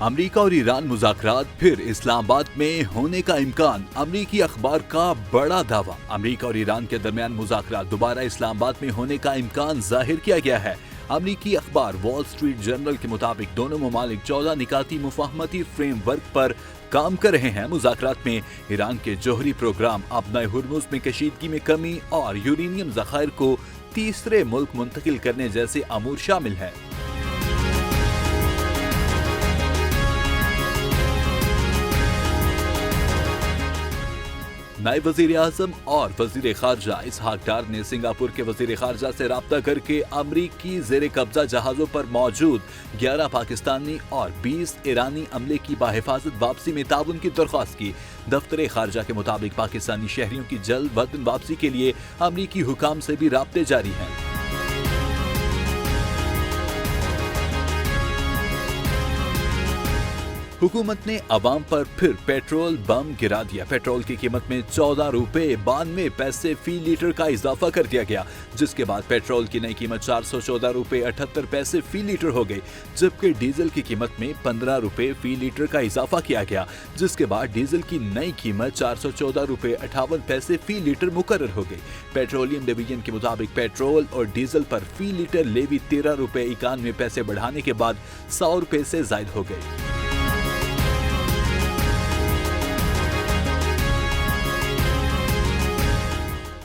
امریکہ اور ایران مذاکرات پھر اسلام آباد میں ہونے کا امکان، امریکی اخبار کا بڑا دعویٰ۔ امریکہ اور ایران کے درمیان مذاکرات دوبارہ اسلام آباد میں ہونے کا امکان ظاہر کیا گیا ہے۔ امریکی اخبار وال اسٹریٹ جرنل کے مطابق دونوں ممالک 14 نکاتی مفاہمتی فریم ورک پر کام کر رہے ہیں۔ مذاکرات میں ایران کے جوہری پروگرام، آبنائے ہرمز میں کشیدگی میں کمی اور یورینیم ذخائر کو تیسرے ملک منتقل کرنے جیسے امور شامل ہیں۔ نائب وزیر اعظم اور وزیر خارجہ اسحاق ڈار نے سنگاپور کے وزیر خارجہ سے رابطہ کر کے امریکی زیر قبضہ جہازوں پر موجود 11 پاکستانی اور 20 ایرانی عملے کی بحفاظت واپسی میں تعاون کی درخواست کی۔ دفتر خارجہ کے مطابق پاکستانی شہریوں کی جلد وطن واپسی کے لیے امریکی حکام سے بھی رابطے جاری ہیں۔ حکومت نے عوام پر پھر پیٹرول بم گرا دیا۔ پیٹرول کی قیمت میں 14 روپے 92 پیسے فی لیٹر کا اضافہ کر دیا گیا، جس کے بعد پیٹرول کی نئی قیمت 414 روپے 78 پیسے فی لیٹر ہو گئی، جبکہ ڈیزل کی قیمت میں 15 روپے فی لیٹر کا اضافہ کیا گیا، جس کے بعد ڈیزل کی نئی قیمت 414 روپے 58 پیسے فی لیٹر مقرر ہو گئی۔ پیٹرولیم ڈویژن کے مطابق پیٹرول اور ڈیزل پر فی لیٹر لیوی 13 روپے 91 پیسے بڑھانے کے بعد 100 روپے سے زائد ہو گئی۔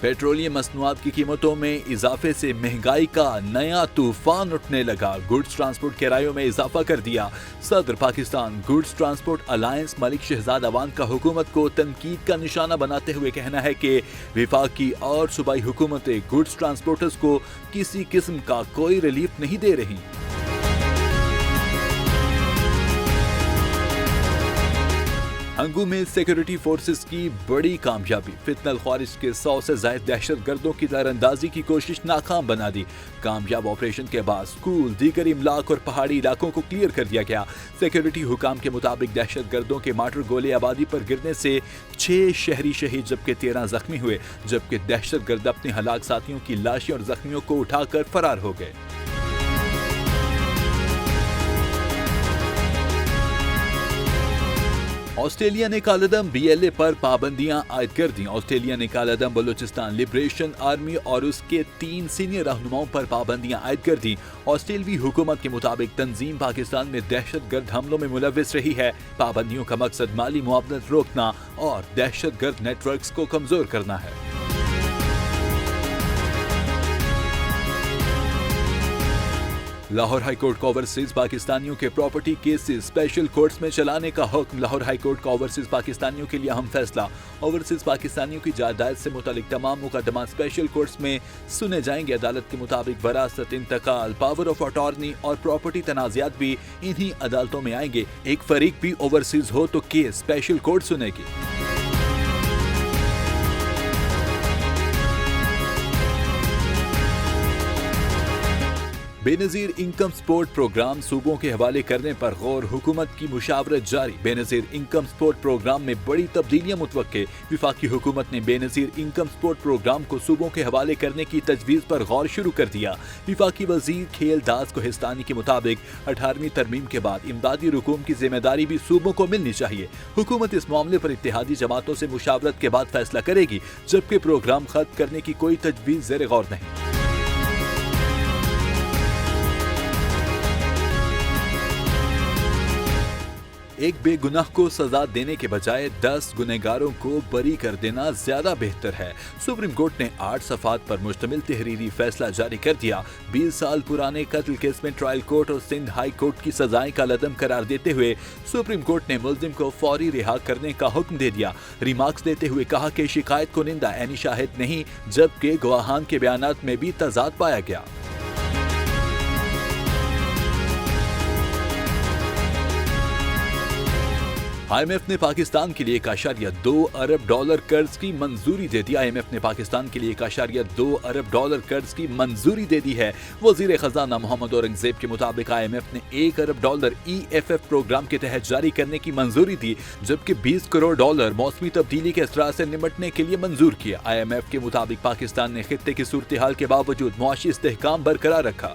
پیٹرولیم مصنوعات کی قیمتوں میں اضافے سے مہنگائی کا نیا طوفان اٹھنے لگا۔ گڈز ٹرانسپورٹ کرایوں میں اضافہ کر دیا۔ صدر پاکستان گڈز ٹرانسپورٹ الائنس ملک شہزاد عوان کا حکومت کو تنقید کا نشانہ بناتے ہوئے کہنا ہے کہ وفاقی اور صوبائی حکومتیں گڈز ٹرانسپورٹرز کو کسی قسم کا کوئی ریلیف نہیں دے رہی۔ ہنگو میں سیکورٹی فورسز کی بڑی کامیابی، فتنہ الخوارج کے 100 سے زائد دہشت گردوں کی تیر اندازی کی کوشش ناکام بنا دی۔ کامیاب آپریشن کے بعد سکول، دیگر املاک اور پہاڑی علاقوں کو کلیئر کر دیا گیا۔ سیکورٹی حکام کے مطابق دہشت گردوں کے مارٹر گولے آبادی پر گرنے سے 6 شہری شہید جبکہ 13 زخمی ہوئے، جبکہ دہشت گرد اپنے ہلاک ساتھیوں کی لاشیں اور زخمیوں کو اٹھا کر فرار ہو گئے۔ آسٹریلیا نے کالعدم BLA پر پابندیاں عائد کر دیں۔ آسٹریلیا نے کالعدم بلوچستان لبریشن آرمی اور اس کے 3 سینئر رہنماؤں پر پابندیاں عائد کر دیں۔ آسٹریلوی حکومت کے مطابق تنظیم پاکستان میں دہشت گرد حملوں میں ملوث رہی ہے۔ پابندیوں کا مقصد مالی معاونت روکنا اور دہشت گرد نیٹ ورکس کو کمزور کرنا ہے۔ لاہور ہائی کورٹ کو اوورسیز پاکستانیوں کے پراپرٹی کیسز اسپیشل کورٹس میں چلانے کا حکم۔ لاہور ہائی کورٹ کا اوورسیز پاکستانیوں کے لیے اہم فیصلہ۔ اوورسیز پاکستانیوں کی جائیداد سے متعلق تمام مقدمات اسپیشل کورٹس میں سنے جائیں گے۔ عدالت کے مطابق وراثت، انتقال، پاور آف اٹارنی اور پراپرٹی تنازعات بھی انہی عدالتوں میں آئیں گے۔ ایک فریق بھی اوورسیز ہو تو کیس اسپیشل کورٹ سنے گی۔ بے نظیر انکم سپورٹ پروگرام صوبوں کے حوالے کرنے پر غور، حکومت کی مشاورت جاری۔ بے نظیر انکم سپورٹ پروگرام میں بڑی تبدیلیاں متوقع۔ وفاقی حکومت نے بے نظیر انکم سپورٹ پروگرام کو صوبوں کے حوالے کرنے کی تجویز پر غور شروع کر دیا۔ وفاقی وزیر کھیل داس کوہستانی کے مطابق 18ویں ترمیم کے بعد امدادی رقوم کی ذمہ داری بھی صوبوں کو ملنی چاہیے۔ حکومت اس معاملے پر اتحادی جماعتوں سے مشاورت کے بعد فیصلہ کرے گی، جبکہ پروگرام ختم کرنے کی کوئی تجویز زیر غور نہیں۔ ایک بے گناہ کو سزا دینے کے بجائے 10 گنہگاروں کو بری کر دینا زیادہ بہتر ہے۔ سپریم کورٹ نے 8 صفحات پر مشتمل تحریری فیصلہ جاری کر دیا۔ 20 سال پرانے قتل کیس میں ٹرائل کورٹ اور سندھ ہائی کورٹ کی سزائیں کالعدم قرار دیتے ہوئے سپریم کورٹ نے ملزم کو فوری رہا کرنے کا حکم دے دیا۔ ریمارکس دیتے ہوئے کہا کہ شکایت کنندہ عینی شاہد نہیں، جبکہ گواہان کے بیانات میں بھی تضاد پایا گیا۔ IMF نے پاکستان کے لیے $1.2 ارب قرض کی منظوری دے دی۔ IMF نے پاکستان کے لیے $1.2 ارب قرض کی منظوری دے دی ہے۔ وزیر خزانہ محمد اورنگزیب کے مطابق IMF نے $1 ارب EFF پروگرام کے تحت جاری کرنے کی منظوری دی، جبکہ $20 کروڑ موسمی تبدیلی کے اثرات سے نمٹنے کے لیے منظور کیا۔ IMF کے مطابق پاکستان نے خطے کی صورتحال کے باوجود معاشی استحکام برقرار رکھا۔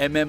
MM